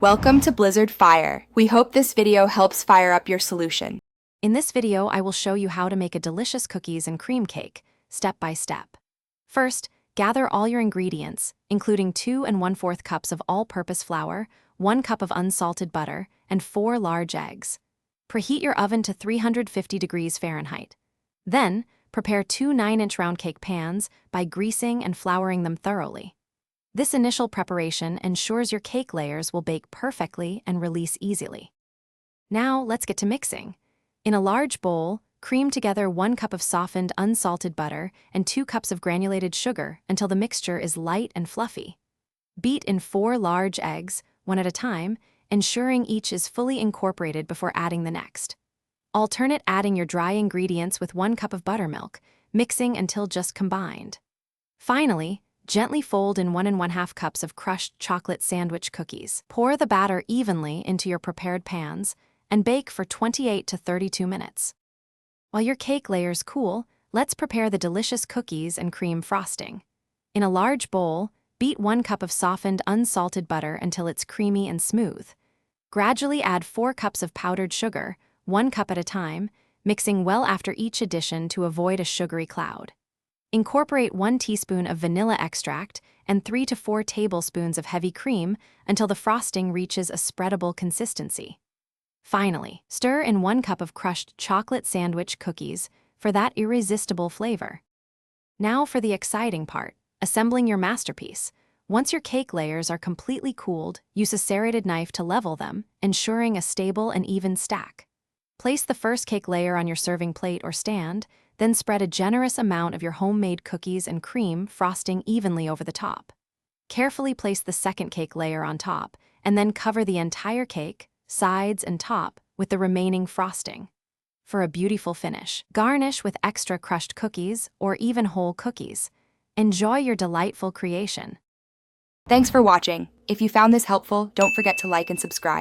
Welcome to Blizzard Fire. We hope this video helps fire up your solution. In this video, I will show you how to make a delicious cookies and cream cake, step by step. First, gather all your ingredients, including 2 1/4 cups of all-purpose flour, 1 cup of unsalted butter, and 4 large eggs. Preheat your oven to 350 degrees Fahrenheit. Then, prepare 2 9-inch round cake pans by greasing and flouring them thoroughly. This initial preparation ensures your cake layers will bake perfectly and release easily. Now, let's get to mixing. In a large bowl, cream together 1 cup of softened unsalted butter and 2 cups of granulated sugar until the mixture is light and fluffy. Beat in 4 large eggs, one at a time, ensuring each is fully incorporated before adding the next. Alternate adding your dry ingredients with 1 cup of buttermilk, mixing until just combined. Finally, gently fold in 1 1/2 cups of crushed chocolate sandwich cookies. Pour the batter evenly into your prepared pans and bake for 28 to 32 minutes. While your cake layers cool, let's prepare the delicious cookies and cream frosting. In a large bowl, beat 1 cup of softened unsalted butter until it's creamy and smooth. Gradually add 4 cups of powdered sugar, 1 cup at a time, mixing well after each addition to avoid a sugary cloud. Incorporate 1 teaspoon of vanilla extract and 3 to 4 tablespoons of heavy cream until the frosting reaches a spreadable consistency. Finally, stir in 1 cup of crushed chocolate sandwich cookies for that irresistible flavor. Now for the exciting part, assembling your masterpiece. Once your cake layers are completely cooled, use a serrated knife to level them, ensuring a stable and even stack. Place the first cake layer on your serving plate or stand, then spread a generous amount of your homemade cookies and cream frosting evenly over the top. Carefully place the second cake layer on top, and then cover the entire cake, sides and top, with the remaining frosting. For a beautiful finish, garnish with extra crushed cookies or even whole cookies. Enjoy your delightful creation. Thanks for watching. If you found this helpful, don't forget to like and subscribe.